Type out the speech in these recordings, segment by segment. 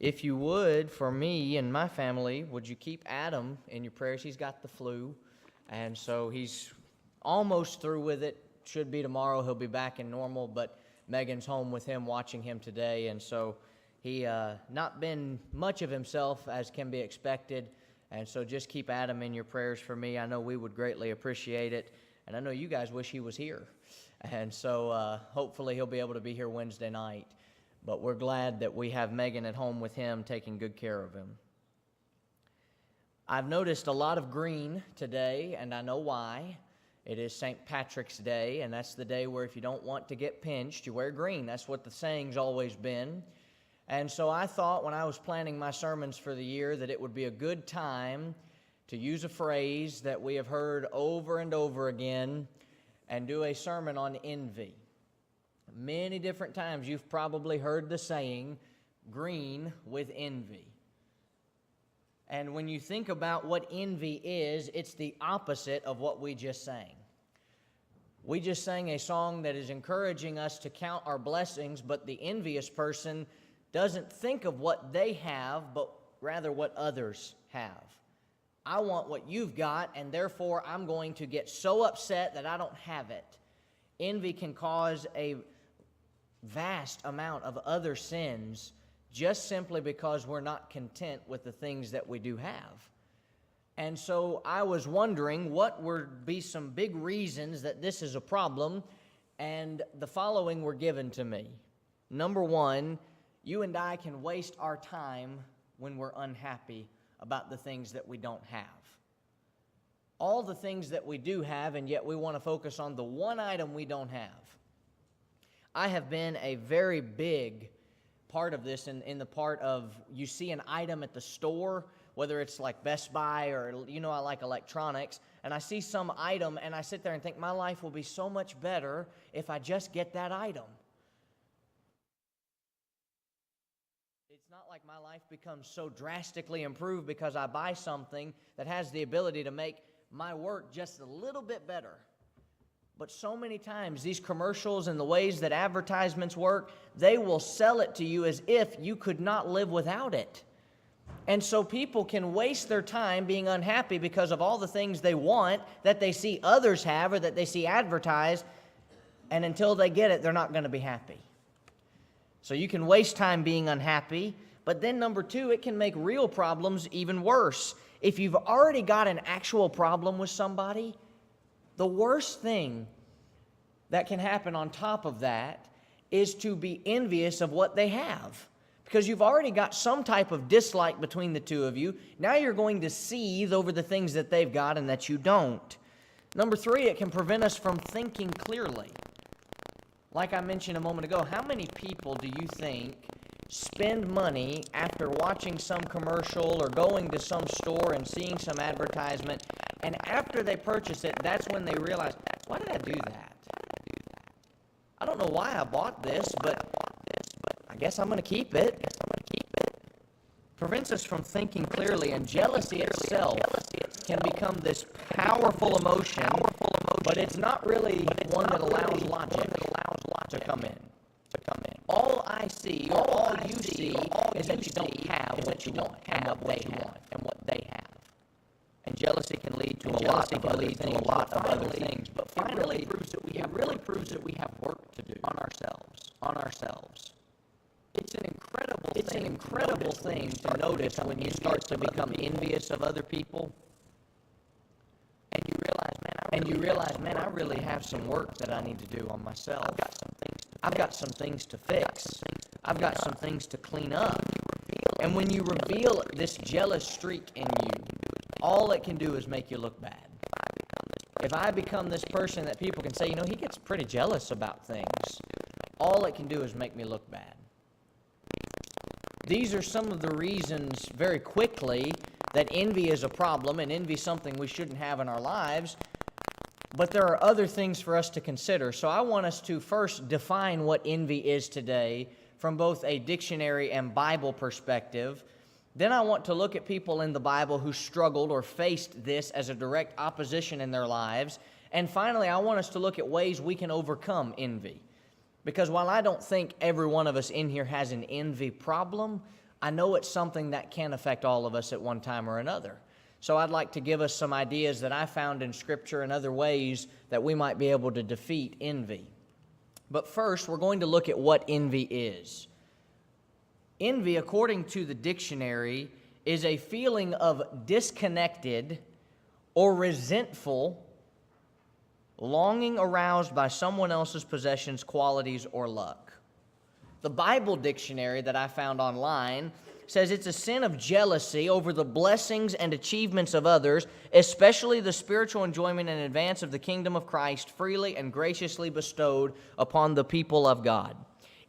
If you would, for me and my family, would you keep Adam in your prayers? He's got the flu, and so he's almost through with it. Should be tomorrow. He'll be back in normal, but Megan's home with him, watching him today, and so he not been much of himself as can be expected, and so just keep Adam in your prayers for me. I know we would greatly appreciate it, and I know you guys wish he was here, and so hopefully he'll be able to be here Wednesday night. But we're glad that we have Megan at home with him, taking good care of him. I've noticed a lot of green today, and I know why. It is St. Patrick's Day, and that's the day where if you don't want to get pinched, you wear green. That's what the saying's always been. And so I thought when I was planning my sermons for the year that it would be a good time to use a phrase that we have heard over and over again and do a sermon on envy. Many different times you've probably heard the saying, green with envy. And when you think about what envy is, it's the opposite of what we just sang. We just sang a song that is encouraging us to count our blessings, but the envious person doesn't think of what they have, but rather what others have. I want what you've got, and therefore I'm going to get so upset that I don't have it. Envy can cause a vast amount of other sins just simply because we're not content with the things that we do have. And so I was wondering what would be some big reasons that this is a problem, and the following were given to me. Number one, you and I can waste our time when we're unhappy about the things that we don't have. All the things that we do have, and yet we want to focus on the one item we don't have. I have been a very big part of this in the part of you see an item at the store, whether it's like Best Buy or, I like electronics, and I see some item and I sit there and think my life will be so much better if I just get that item. It's not like my life becomes so drastically improved because I buy something that has the ability to make my work just a little bit better. But so many times, these commercials and the ways that advertisements work, they will sell it to you as if you could not live without it. And so people can waste their time being unhappy because of all the things they want that they see others have or that they see advertised, and until they get it, they're not going to be happy. So you can waste time being unhappy, but then number two, it can make real problems even worse. If you've already got an actual problem with somebody, the worst thing that can happen on top of that is to be envious of what they have. Because you've already got some type of dislike between the two of you. Now you're going to seethe over the things that they've got and that you don't. Number three, it can prevent us from thinking clearly. Like I mentioned a moment ago, how many people do you think spend money after watching some commercial or going to some store and seeing some advertisement, and after they purchase it, that's when they realize, why did I do that? I don't know why I bought this, but I guess I'm going to keep it. Prevents us from thinking clearly, and jealousy itself can become this powerful emotion, but it's not really one that allows logic to come in. All I see, or all you see, is that you don't have what you want, and what they have. And jealousy can lead to a lot of other things, but finally it really proves that we have work to do on ourselves. It's an incredible thing to notice when you start to become envious of other people, and you realize, man, I really have some work that I need to do on myself. I've got some things to fix. I've got some things to clean up. And when you reveal this jealous streak in you, all it can do is make you look bad. If I become this person that people can say, he gets pretty jealous about things, all it can do is make me look bad. These are some of the reasons very quickly that envy is a problem, and envy is something we shouldn't have in our lives. But there are other things for us to consider. So I want us to first define what envy is today from both a dictionary and Bible perspective. Then I want to look at people in the Bible who struggled or faced this as a direct opposition in their lives. And finally, I want us to look at ways we can overcome envy. Because while I don't think every one of us in here has an envy problem, I know it's something that can affect all of us at one time or another. So I'd like to give us some ideas that I found in Scripture and other ways that we might be able to defeat envy. But first, we're going to look at what envy is. Envy, according to the dictionary, is a feeling of disconnected or resentful longing aroused by someone else's possessions, qualities, or luck. The Bible dictionary that I found online says it's a sin of jealousy over the blessings and achievements of others, especially the spiritual enjoyment and advance of the kingdom of Christ freely and graciously bestowed upon the people of God.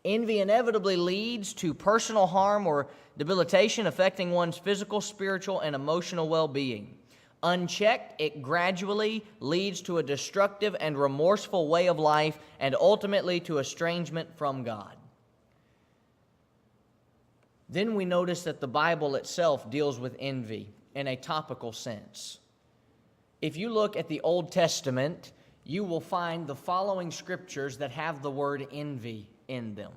Envy inevitably leads to personal harm or debilitation affecting one's physical, spiritual, and emotional well-being. Unchecked, it gradually leads to a destructive and remorseful way of life and ultimately to estrangement from God. Then we notice that the Bible itself deals with envy in a topical sense. If you look at the Old Testament, you will find the following scriptures that have the word envy in them.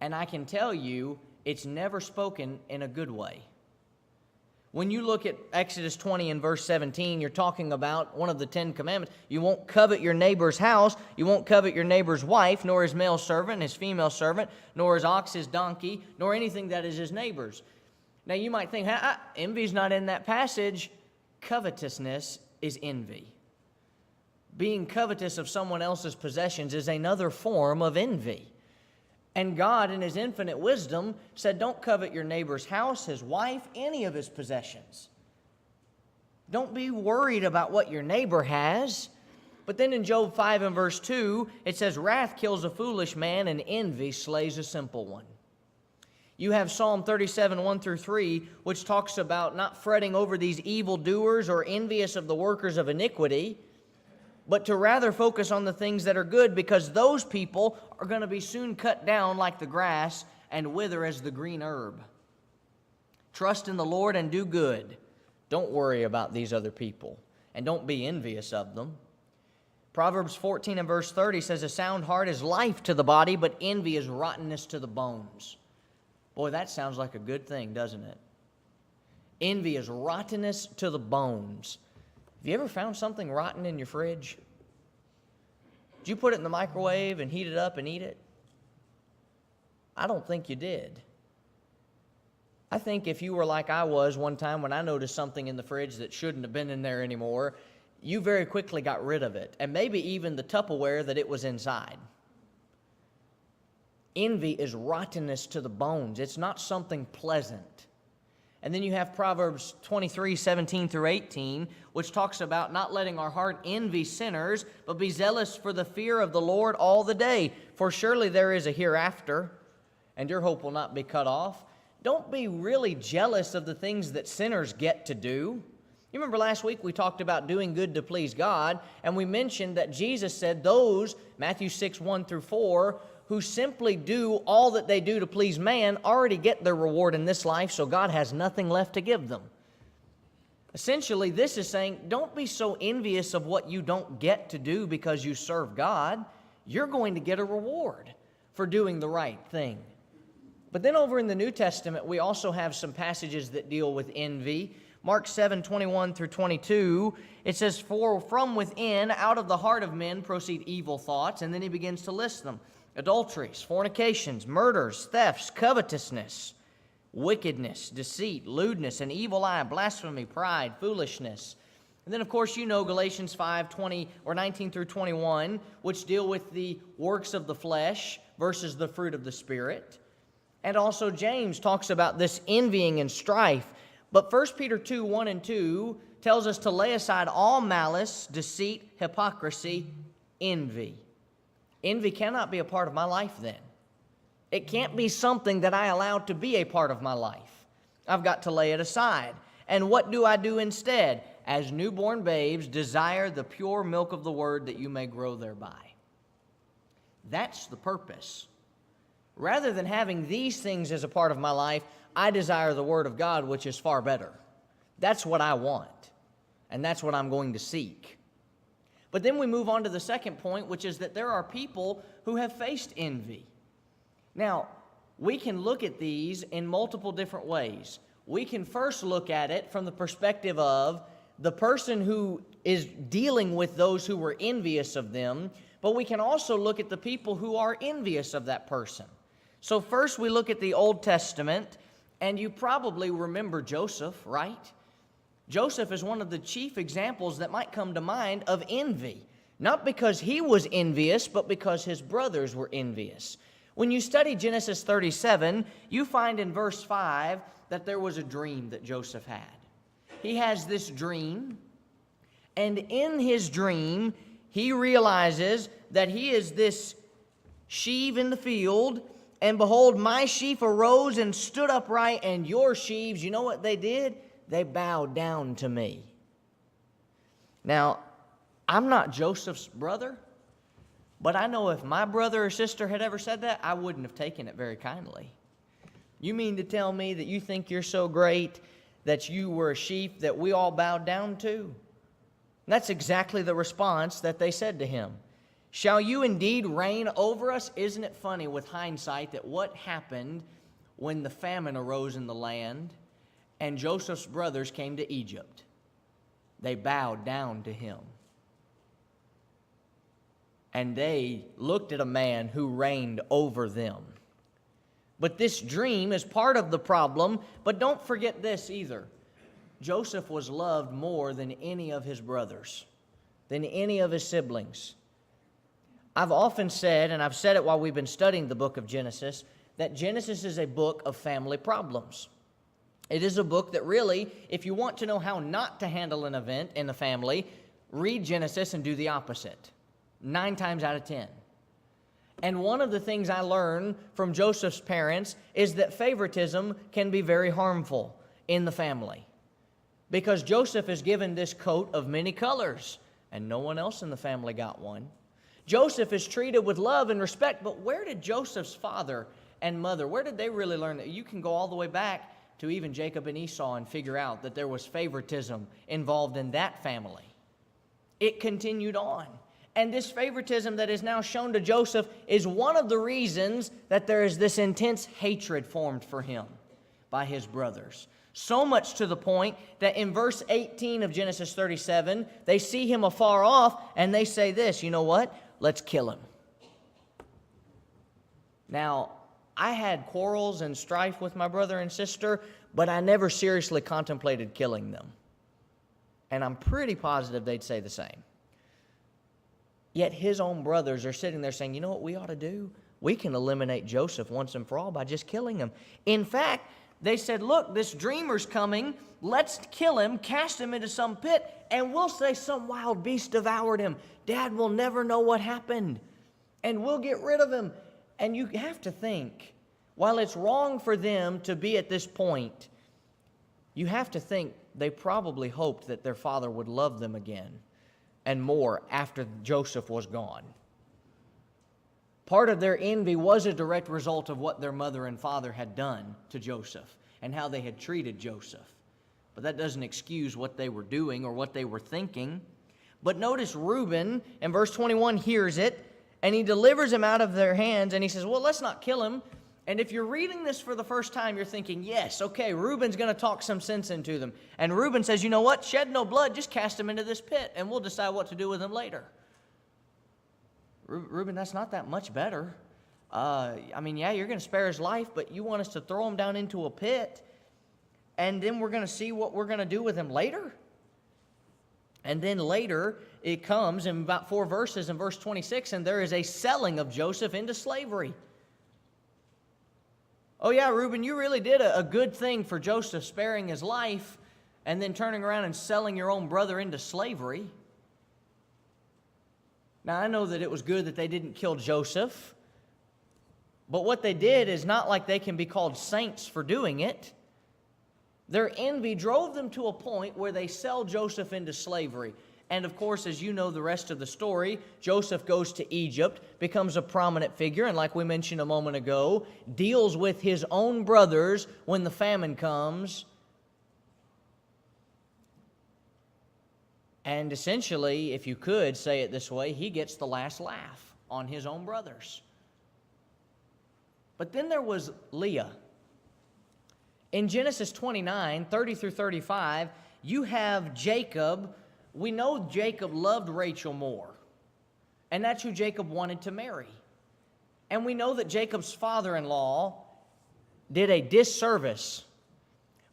And I can tell you, it's never spoken in a good way. When you look at Exodus 20 and verse 17, you're talking about one of the 10 commandments. You won't covet your neighbor's house. You won't covet your neighbor's wife, nor his male servant, his female servant, nor his ox, his donkey, nor anything that is his neighbor's. Now you might think, envy's not in that passage. Covetousness is envy. Being covetous of someone else's possessions is another form of envy. And God, in His infinite wisdom, said, don't covet your neighbor's house, his wife, any of his possessions. Don't be worried about what your neighbor has. But then in Job 5 and verse 2, it says, wrath kills a foolish man and envy slays a simple one. You have Psalm 37, 1 through 3, which talks about not fretting over these evildoers or envious of the workers of iniquity, but to rather focus on the things that are good, because those people are going to be soon cut down like the grass and wither as the green herb. Trust in the Lord and do good. Don't worry about these other people, and don't be envious of them. Proverbs 14 and verse 30 says, a sound heart is life to the body, but envy is rottenness to the bones. Boy, that sounds like a good thing, doesn't it? Envy is rottenness to the bones. Have you ever found something rotten in your fridge? Did you put it in the microwave and heat it up and eat it? I don't think you did. I think if you were like I was one time when I noticed something in the fridge that shouldn't have been in there anymore, you very quickly got rid of it, and maybe even the Tupperware that it was inside. Envy is rottenness to the bones. It's not something pleasant. And then you have Proverbs 23, 17 through 18, which talks about not letting our heart envy sinners, but be zealous for the fear of the Lord all the day. For surely there is a hereafter, and your hope will not be cut off. Don't be really jealous of the things that sinners get to do. You remember last week we talked about doing good to please God, and we mentioned that Jesus said those, Matthew 6, 1 through 4, who simply do all that they do to please man already get their reward in this life, so God has nothing left to give them. Essentially, this is saying, don't be so envious of what you don't get to do because you serve God. You're going to get a reward for doing the right thing. But then over in the New Testament, we also have some passages that deal with envy. Mark 7, 21 through 22, it says, for from within, out of the heart of men, proceed evil thoughts, and then he begins to list them. Adulteries, fornications, murders, thefts, covetousness, wickedness, deceit, lewdness, an evil eye, blasphemy, pride, foolishness. And then, of course, you know Galatians 5, 20 or 19 through 21, which deal with the works of the flesh versus the fruit of the Spirit. And also James talks about this envying and strife. But 1 Peter 2, 1 and 2 tells us to lay aside all malice, deceit, hypocrisy, envy. Envy cannot be a part of my life then. It can't be something that I allow to be a part of my life. I've got to lay it aside. And what do I do instead? As newborn babes, desire the pure milk of the word that you may grow thereby. That's the purpose. Rather than having these things as a part of my life, I desire the word of God, which is far better. That's what I want. And that's what I'm going to seek. But then we move on to the second point, which is that there are people who have faced envy. Now, we can look at these in multiple different ways. We can first look at it from the perspective of the person who is dealing with those who were envious of them, but we can also look at the people who are envious of that person. So first we look at the Old Testament, and you probably remember Joseph, right? Joseph is one of the chief examples that might come to mind of envy. Not because he was envious, but because his brothers were envious. When you study Genesis 37, you find in verse 5 that there was a dream that Joseph had. He has this dream, and in his dream, he realizes that he is this sheaf in the field, and behold, my sheaf arose and stood upright, and your sheaves, you know what they did? They bowed down to me. Now, I'm not Joseph's brother, but I know if my brother or sister had ever said that, I wouldn't have taken it very kindly. You mean to tell me that you think you're so great that you were a sheep that we all bowed down to? And that's exactly the response that they said to him. Shall you indeed reign over us? Isn't it funny with hindsight that what happened when the famine arose in the land and Joseph's brothers came to Egypt? They bowed down to him. And they looked at a man who reigned over them. But this dream is part of the problem, but don't forget this either. Joseph was loved more than any of his brothers, than any of his siblings. I've often said, and I've said it while we've been studying the book of Genesis, that Genesis is a book of family problems. It is a book that really, if you want to know how not to handle an event in the family, read Genesis and do the opposite. 9 times out of 10. And one of the things I learned from Joseph's parents is that favoritism can be very harmful in the family. Because Joseph is given this coat of many colors, and no one else in the family got one. Joseph is treated with love and respect, but where did Joseph's father and mother, where did they really learn that? You can go all the way back to even Jacob and Esau and figure out that there was favoritism involved in that family. It continued on. And this favoritism that is now shown to Joseph is one of the reasons that there is this intense hatred formed for him by his brothers. So much to the point that in verse 18 of Genesis 37, they see him afar off and they say this, you know what? Let's kill him. Now, I had quarrels and strife with my brother and sister, but I never seriously contemplated killing them. And I'm pretty positive they'd say the same. Yet his own brothers are sitting there saying, you know what we ought to do? We can eliminate Joseph once and for all by just killing him. In fact, they said, look, this dreamer's coming. Let's kill him, cast him into some pit, and we'll say some wild beast devoured him. Dad will never know what happened, and we'll get rid of him. And you have to think, while it's wrong for them to be at this point, you have to think they probably hoped that their father would love them again and more after Joseph was gone. Part of their envy was a direct result of what their mother and father had done to Joseph and how they had treated Joseph. But that doesn't excuse what they were doing or what they were thinking. But notice Reuben in verse 21 hears it, and he delivers him out of their hands, and he says, well, let's not kill him. And if you're reading this for the first time, you're thinking, yes, okay, Reuben's going to talk some sense into them. And Reuben says, you know what? Shed no blood, just cast him into this pit, and we'll decide what to do with him later. Reuben, that's not that much better. Yeah, you're going to spare his life, but you want us to throw him down into a pit, and then we're going to see what we're going to do with him later? And then later, it comes in about 4 verses in verse 26, and there is a selling of Joseph into slavery. Oh yeah, Reuben, you really did a good thing for Joseph, sparing his life and then turning around and selling your own brother into slavery. Now, I know that it was good that they didn't kill Joseph, but what they did is not like they can be called saints for doing it. Their envy drove them to a point where they sell Joseph into slavery. And of course, as you know the rest of the story, Joseph goes to Egypt, becomes a prominent figure, and like we mentioned a moment ago, deals with his own brothers when the famine comes. And essentially, if you could say it this way, he gets the last laugh on his own brothers. But then there was Leah. In Genesis 29, 30 through 35, you have Jacob. We know Jacob loved Rachel more, and that's who Jacob wanted to marry. And we know that Jacob's father-in-law did a disservice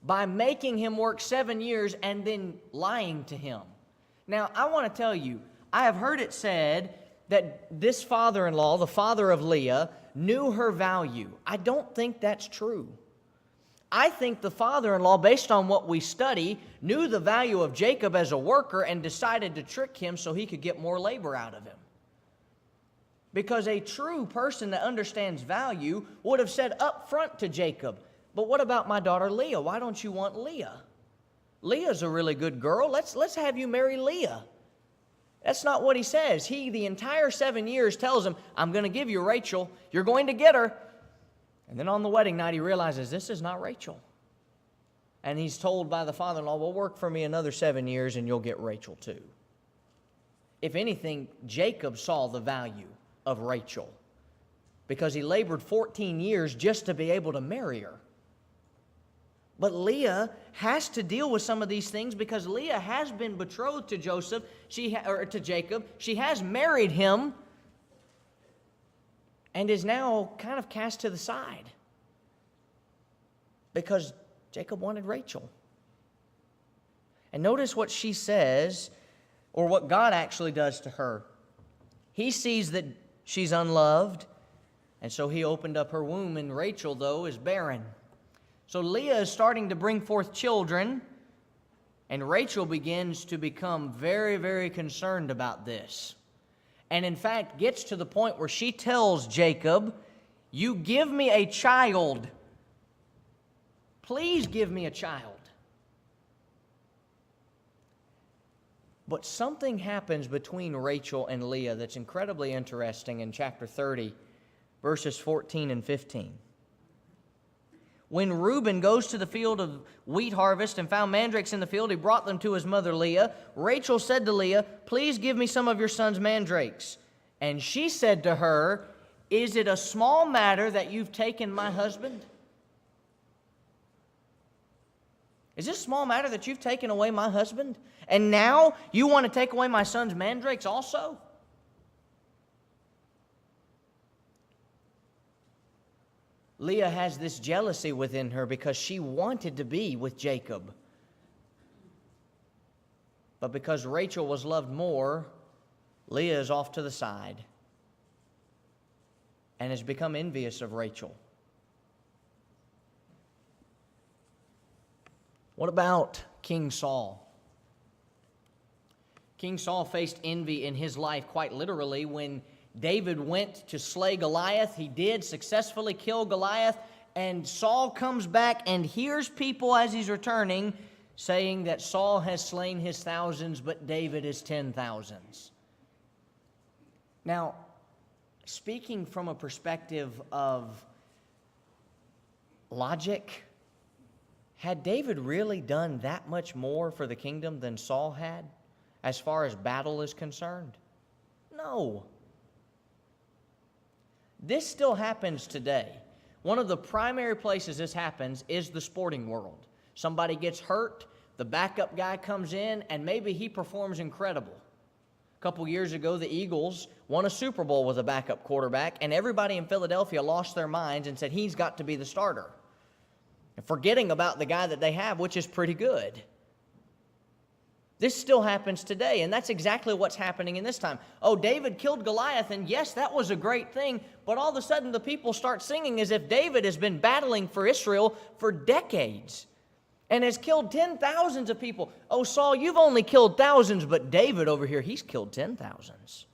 by making him work 7 years and then lying to him. Now, I want to tell you, I have heard it said that this father-in-law, the father of Leah, knew her value. I don't think that's true. I think the father-in-law, based on what we study, knew the value of Jacob as a worker and decided to trick him so he could get more labor out of him. Because a true person that understands value would have said up front to Jacob, "But what about my daughter Leah? Why don't you want Leah? Leah's a really good girl. Let's have you marry Leah." That's not what he says. He, the entire 7 years, tells him, "I'm going to give you Rachel. You're going to get her." And then on the wedding night, he realizes this is not Rachel. And he's told by the father-in-law, "Well, work for me another 7 years and you'll get Rachel too." If anything, Jacob saw the value of Rachel because he labored 14 years just to be able to marry her. But Leah has to deal with some of these things because Leah has been betrothed to to Jacob. She has married him and is now kind of cast to the side because Jacob wanted Rachel. And notice what she says, or what God actually does to her. He sees that she's unloved, and so he opened up her womb, and Rachel, though, is barren. So Leah is starting to bring forth children, and Rachel begins to become very, very concerned about this. And in fact, gets to the point where she tells Jacob, "You give me a child. Please give me a child." But something happens between Rachel and Leah that's incredibly interesting in chapter 30, verses 14 and 15. When Reuben goes to the field of wheat harvest and found mandrakes in the field, he brought them to his mother Leah. Rachel said to Leah, "Please give me some of your son's mandrakes." And she said to her, "Is it a small matter that you've taken my husband? Is this a small matter that you've taken away my husband? And now you want to take away my son's mandrakes also?" Leah has this jealousy within her because she wanted to be with Jacob. But because Rachel was loved more, Leah is off to the side and has become envious of Rachel. What about King Saul? King Saul faced envy in his life quite literally when David went to slay Goliath. He did successfully kill Goliath, and Saul comes back and hears people as he's returning saying that Saul has slain his thousands, but David his 10,000s. Now, speaking from a perspective of logic, had David really done that much more for the kingdom than Saul had as far as battle is concerned? No. This still happens today. One of the primary places this happens is the sporting world. Somebody gets hurt, the backup guy comes in, and maybe he performs incredible. A couple years ago, the Eagles won a Super Bowl with a backup quarterback, and everybody in Philadelphia lost their minds and said he's got to be the starter, forgetting about the guy that they have, which is pretty good. This still happens today, and that's exactly what's happening in this time. Oh, David killed Goliath, and yes, that was a great thing, but all of a sudden the people start singing as if David has been battling for Israel for decades and has killed 10,000s of people. Oh, Saul, you've only killed thousands, but David over here, he's killed 10,000s.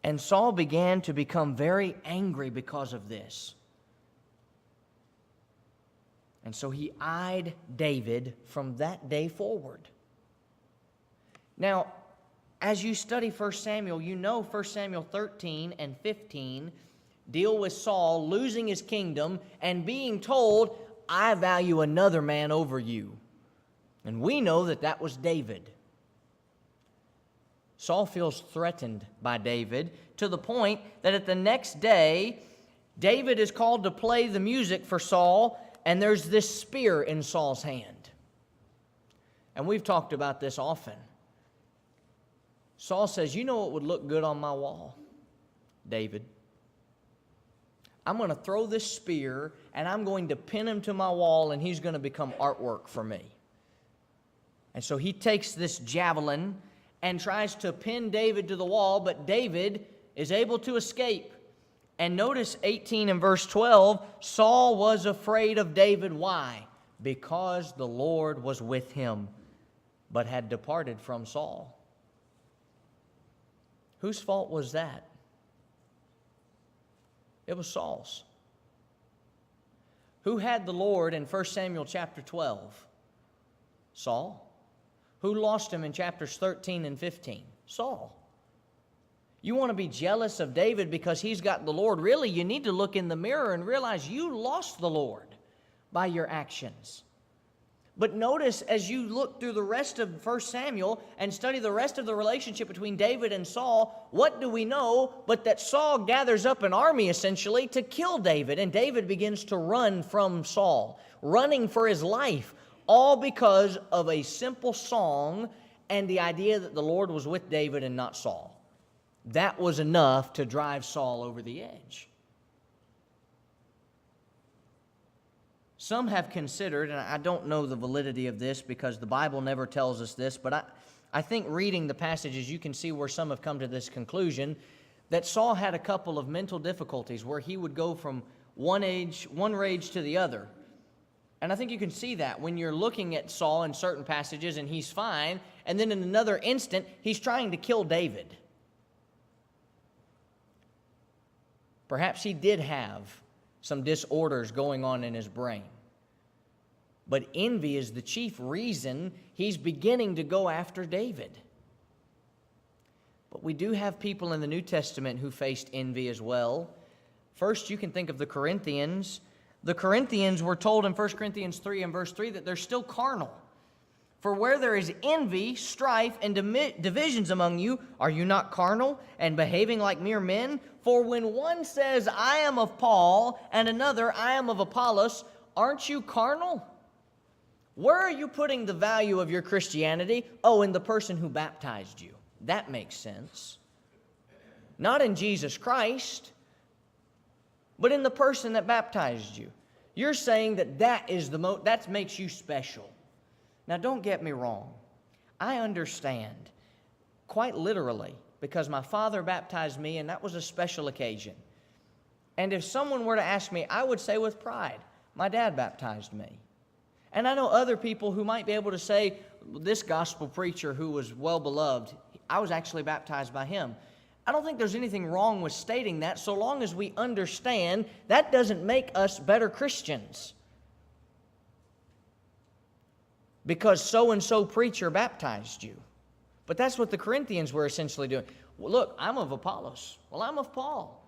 And Saul began to become very angry because of this. And so he eyed David from that day forward. Now, as you study 1 Samuel, you know 1 Samuel 13 and 15 deal with Saul losing his kingdom and being told, "I value another man over you." And we know that that was David. Saul feels threatened by David to the point that at the next day, David is called to play the music for Saul, and there's this spear in Saul's hand. And we've talked about this often. Saul says, you know what would look good on my wall, David? I'm going to throw this spear, and I'm going to pin him to my wall, and he's going to become artwork for me. And so he takes this javelin and tries to pin David to the wall, but David is able to escape. And notice 18 and verse 12, Saul was afraid of David. Why? Because the Lord was with him, but had departed from Saul. Whose fault was that? It was Saul's. Who had the Lord in 1 Samuel chapter 12? Saul. Who lost him in chapters 13 and 15? Saul. You want to be jealous of David because he's got the Lord? Really, you need to look in the mirror and realize you lost the Lord by your actions. But notice as you look through the rest of 1 Samuel and study the rest of the relationship between David and Saul, what do we know but that Saul gathers up an army essentially to kill David, and David begins to run from Saul, running for his life, all because of a simple song and the idea that the Lord was with David and not Saul. That was enough to drive Saul over the edge. Some have considered, and I don't know the validity of this because the Bible never tells us this, but I think reading the passages you can see where some have come to this conclusion, that Saul had a couple of mental difficulties where he would go from one rage to the other. And I think you can see that when you're looking at Saul in certain passages and he's fine, and then in another instant he's trying to kill David. Perhaps he did have some disorders going on in his brain. But envy is the chief reason he's beginning to go after David. But we do have people in the New Testament who faced envy as well. First, you can think of the Corinthians. The Corinthians were told in 1 Corinthians 3 and verse 3 that they're still carnal. For where there is envy, strife, and divisions among you, are you not carnal and behaving like mere men? For when one says, I am of Paul, and another, I am of Apollos, aren't you carnal? Where are you putting the value of your Christianity? Oh, in the person who baptized you. That makes sense. Not in Jesus Christ, but in the person that baptized you. You're saying that makes you special. Now, don't get me wrong. I understand, quite literally, because my father baptized me, and that was a special occasion. And if someone were to ask me, I would say with pride, my dad baptized me. And I know other people who might be able to say, this gospel preacher who was well beloved, I was actually baptized by him. I don't think there's anything wrong with stating that, so long as we understand that doesn't make us better Christians. Because so-and-so preacher baptized you. But that's what the Corinthians were essentially doing. Well, look, I'm of Apollos. Well, I'm of Paul.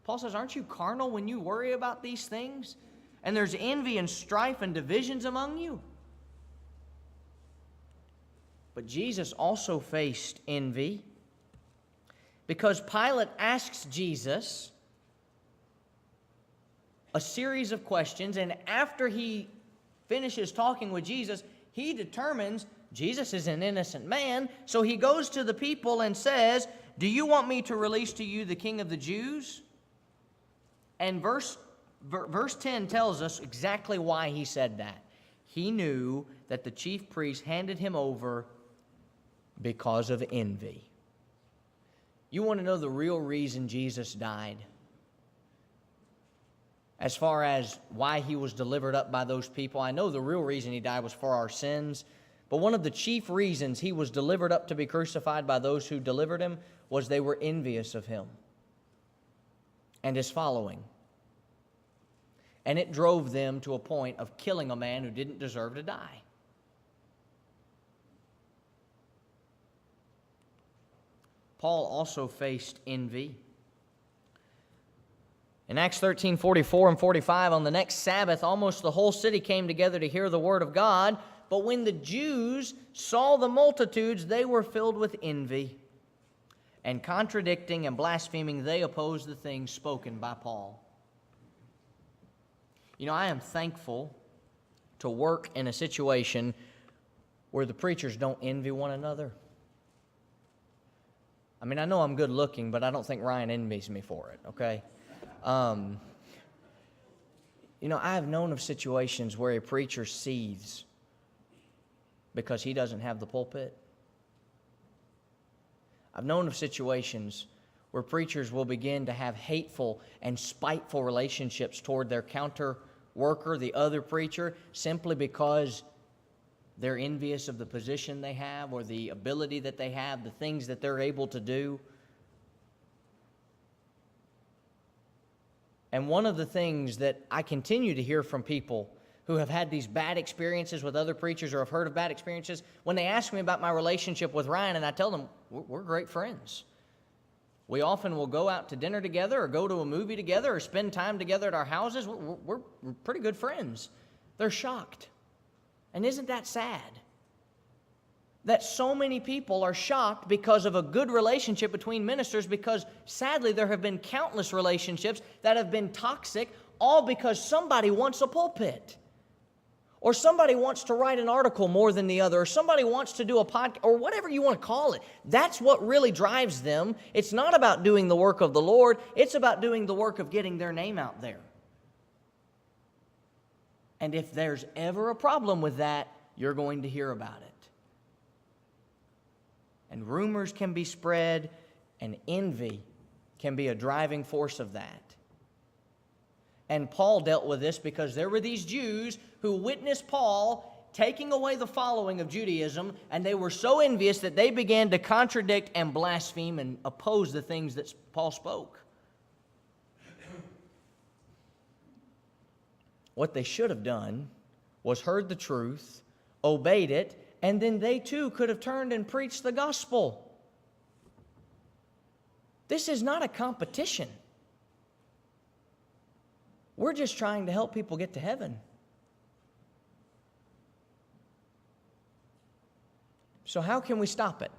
Paul says, aren't you carnal when you worry about these things? And there's envy and strife and divisions among you. But Jesus also faced envy because Pilate asks Jesus a series of questions, and after he finishes talking with Jesus, he determines Jesus is an innocent man, so he goes to the people and says, do you want me to release to you the King of the Jews? And verse 10 tells us exactly why he said that. He knew that the chief priests handed him over because of envy. You want to know the real reason Jesus died? As far as why he was delivered up by those people, I know the real reason he died was for our sins, but one of the chief reasons he was delivered up to be crucified by those who delivered him was they were envious of him and his following. And it drove them to a point of killing a man who didn't deserve to die. Paul also faced envy. In Acts 13:44 and 45, on the next Sabbath, almost the whole city came together to hear the word of God. But when the Jews saw the multitudes, they were filled with envy. And contradicting and blaspheming, they opposed the things spoken by Paul. I am thankful to work in a situation where the preachers don't envy one another. I mean, I know I'm good looking, but I don't think Ryan envies me for it, okay? I have known of situations where a preacher seethes because he doesn't have the pulpit. I've known of situations where preachers will begin to have hateful and spiteful relationships toward their counter worker, the other preacher, simply because they're envious of the position they have or the ability that they have, the things that they're able to do. And one of the things that I continue to hear from people who have had these bad experiences with other preachers or have heard of bad experiences, when they ask me about my relationship with Ryan, and I tell them, we're great friends. We often will go out to dinner together or go to a movie together or spend time together at our houses. We're pretty good friends. They're shocked. And isn't that sad? That so many people are shocked because of a good relationship between ministers, because sadly there have been countless relationships that have been toxic, all because somebody wants a pulpit. Or somebody wants to write an article more than the other, or somebody wants to do a podcast, or whatever you want to call it. That's what really drives them. It's not about doing the work of the Lord. It's about doing the work of getting their name out there. And if there's ever a problem with that, you're going to hear about it. And rumors can be spread, and envy can be a driving force of that. And Paul dealt with this because there were these Jews who witnessed Paul taking away the following of Judaism, and they were so envious that they began to contradict and blaspheme and oppose the things that Paul spoke. What they should have done was heard the truth, obeyed it, and then they too could have turned and preached the gospel. This is not a competition. We're just trying to help people get to heaven. So how can we stop it?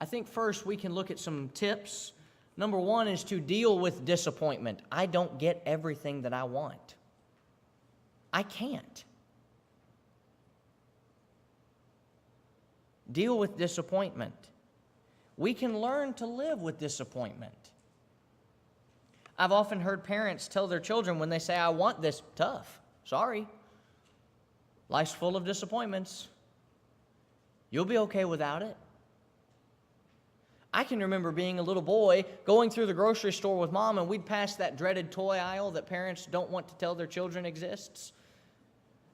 I think first we can look at some tips. Number one is to deal with disappointment. I don't get everything that I want. I can't. Deal with disappointment. We can learn to live with disappointment. I've often heard parents tell their children when they say, I want this, tough. Sorry. Life's full of disappointments. You'll be okay without it. I can remember being a little boy going through the grocery store with Mom, and we'd pass that dreaded toy aisle that parents don't want to tell their children exists.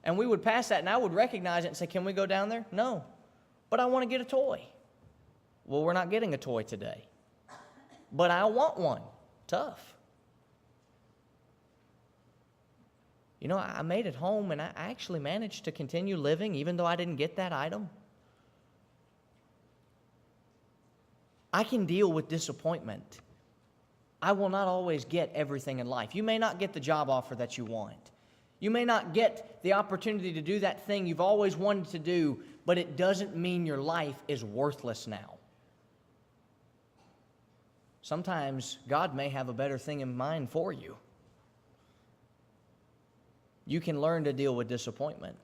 And we would pass that, and I would recognize it and say, can we go down there? No. But I want to get a toy. Well, we're not getting a toy today. But I want one. Tough. I made it home, and I actually managed to continue living even though I didn't get that item. I can deal with disappointment. I will not always get everything in life. You may not get the job offer that you want. You may not get the opportunity to do that thing you've always wanted to do, but it doesn't mean your life is worthless now. Sometimes God may have a better thing in mind for you. You can learn to deal with disappointment.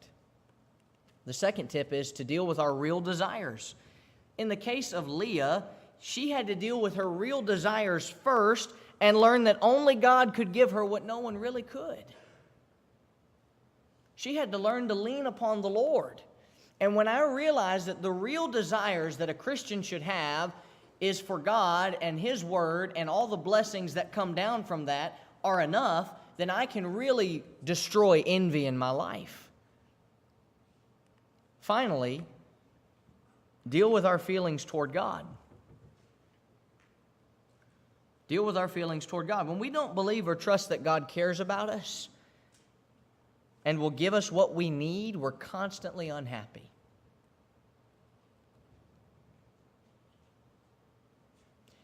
The second tip is to deal with our real desires. In the case of Leah, she had to deal with her real desires first and learn that only God could give her what no one really could. She had to learn to lean upon the Lord. And when I realized that the real desires that a Christian should have is for God and His Word and all the blessings that come down from that are enough, then I can really destroy envy in my life. Finally, deal with our feelings toward God. Deal with our feelings toward God. When we don't believe or trust that God cares about us and will give us what we need, we're constantly unhappy.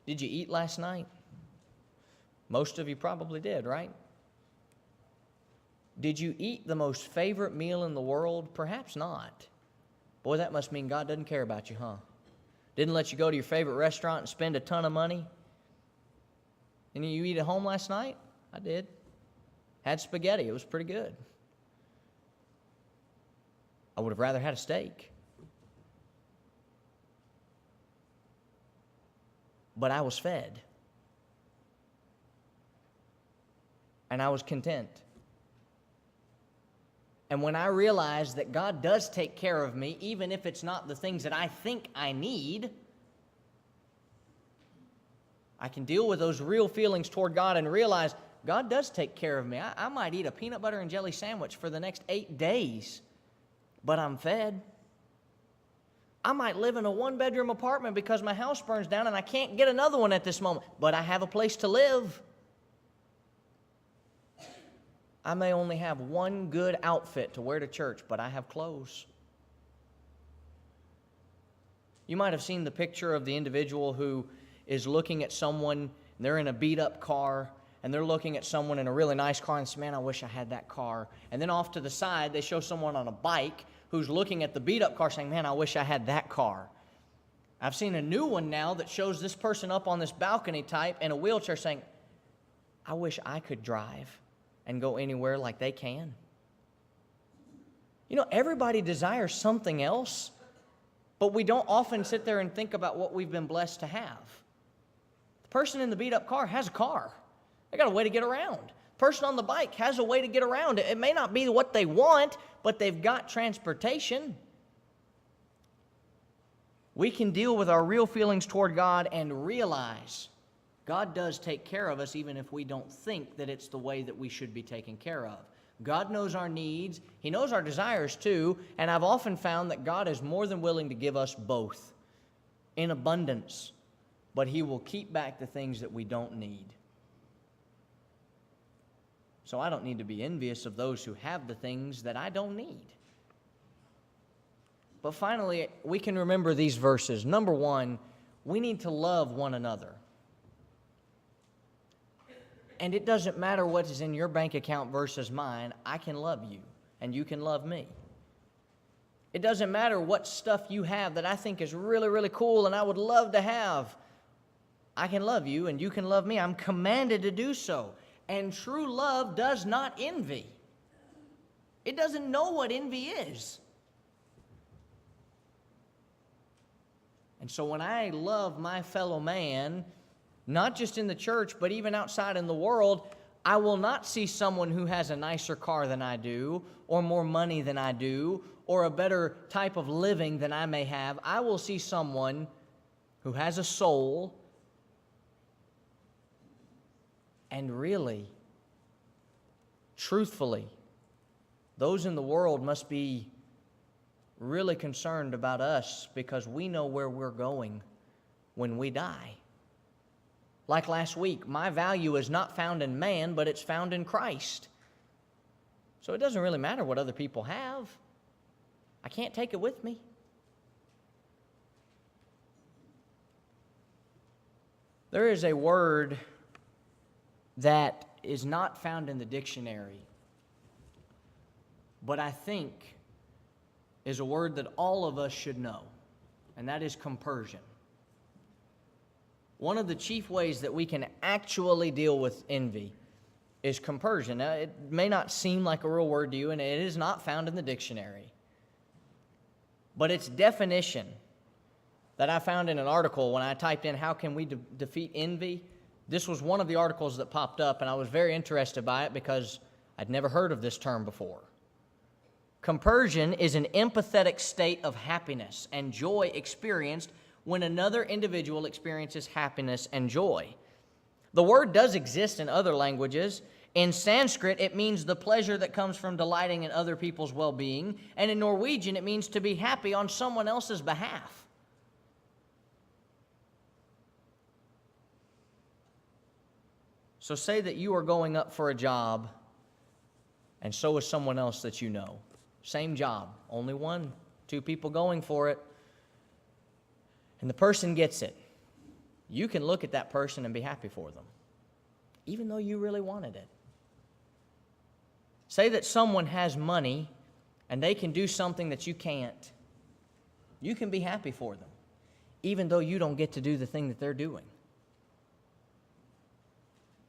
Did you eat last night? Most of you probably did, right? Did you eat the most favorite meal in the world? Perhaps not. Boy, that must mean God doesn't care about you, huh? Didn't let you go to your favorite restaurant and spend a ton of money? And you eat at home last night? I did. Had spaghetti. It was pretty good. I would have rather had a steak. But I was fed. And I was content. And when I realized that God does take care of me, even if it's not the things that I think I need, I can deal with those real feelings toward God and realize God does take care of me. I might eat a peanut butter and jelly sandwich for the next 8 days, but I'm fed. I might live in a one-bedroom apartment because my house burns down and I can't get another one at this moment, but I have a place to live. I may only have one good outfit to wear to church, but I have clothes. You might have seen the picture of the individual who is looking at someone, they're in a beat-up car, and they're looking at someone in a really nice car and say, man, I wish I had that car. And then off to the side, they show someone on a bike who's looking at the beat-up car saying, man, I wish I had that car. I've seen a new one now that shows this person up on this balcony type in a wheelchair saying, I wish I could drive and go anywhere like they can. You know, everybody desires something else, but we don't often sit there and think about what we've been blessed to have. The person in the beat-up car has a car. They got a way to get around. The person on the bike has a way to get around. It may not be what they want, but they've got transportation. We can deal with our real feelings toward God and realize God does take care of us even if we don't think that it's the way that we should be taken care of. God knows our needs. He knows our desires too, and I've often found that God is more than willing to give us both in abundance, but He will keep back the things that we don't need. So I don't need to be envious of those who have the things that I don't need. But finally, we can remember these verses. Number one, we need to love one another. And it doesn't matter what is in your bank account versus mine. I can love you, and you can love me. It doesn't matter what stuff you have that I think is really, really cool and I would love to have. I can love you, and you can love me. I'm commanded to do so. And true love does not envy. It doesn't know what envy is. And so when I love my fellow man, not just in the church, but even outside in the world, I will not see someone who has a nicer car than I do, or more money than I do, or a better type of living than I may have. I will see someone who has a soul, and really, truthfully, those in the world must be really concerned about us because we know where we're going when we die. Like last week, my value is not found in man, but it's found in Christ. So it doesn't really matter what other people have. I can't take it with me. There is a word that is not found in the dictionary, but I think is a word that all of us should know, and that is compersion. One of the chief ways that we can actually deal with envy is compersion. Now, it may not seem like a real word to you, and it is not found in the dictionary. But its definition that I found in an article when I typed in, how can we defeat envy? This was one of the articles that popped up, and I was very interested by it because I'd never heard of this term before. Compersion is an empathetic state of happiness and joy experienced when another individual experiences happiness and joy. The word does exist in other languages. In Sanskrit, it means the pleasure that comes from delighting in other people's well-being, and in Norwegian, it means to be happy on someone else's behalf. So say that you are going up for a job, and so is someone else that you know. Same job, only one, two people going for it. And the person gets it. You can look at that person and be happy for them, even though you really wanted it. Say that someone has money and they can do something that you can't. You can be happy for them, even though you don't get to do the thing that they're doing.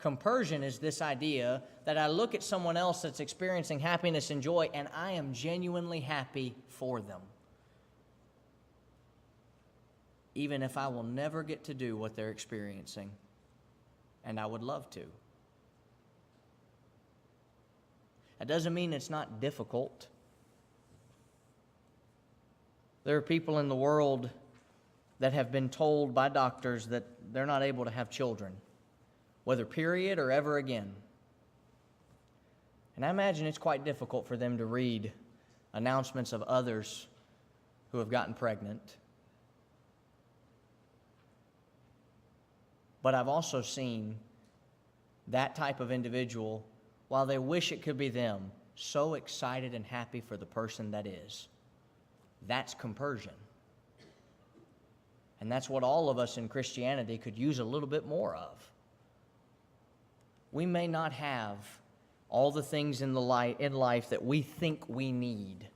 Compersion is this idea that I look at someone else that's experiencing happiness and joy, and I am genuinely happy for them, even if I will never get to do what they're experiencing, and I would love to. That doesn't mean it's not difficult. There are people in the world that have been told by doctors that they're not able to have children, whether period or ever again. And I imagine it's quite difficult for them to read announcements of others who have gotten pregnant. But I've also seen that type of individual, while they wish it could be them, so excited and happy for the person that is. That's compersion. And that's what all of us in Christianity could use a little bit more of. We may not have all the things in life that we think we need,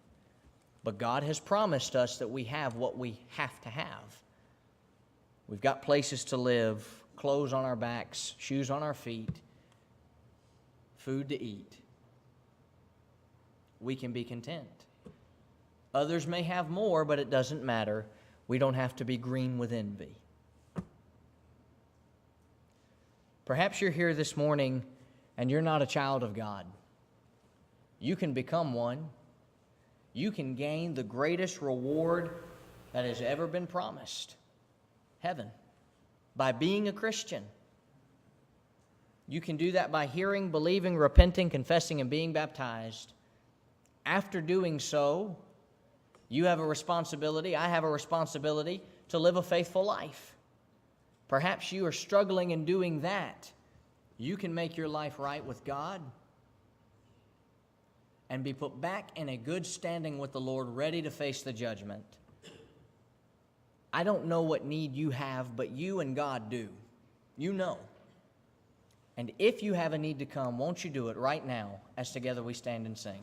but God has promised us that we have what we have to have. We've got places to live, clothes on our backs, shoes on our feet, food to eat. We can be content. Others may have more, but it doesn't matter. We don't have to be green with envy. Perhaps you're here this morning and you're not a child of God. You can become one. You can gain the greatest reward that has ever been promised, heaven, by being a Christian. You can do that by hearing, believing, repenting, confessing, and being baptized. After doing so, you have a responsibility, I have a responsibility to live a faithful life. Perhaps you are struggling in doing that. You can make your life right with God and be put back in a good standing with the Lord, ready to face the judgment. I don't know what need you have, but you and God do. You know. And if you have a need to come, won't you do it right now as together we stand and sing?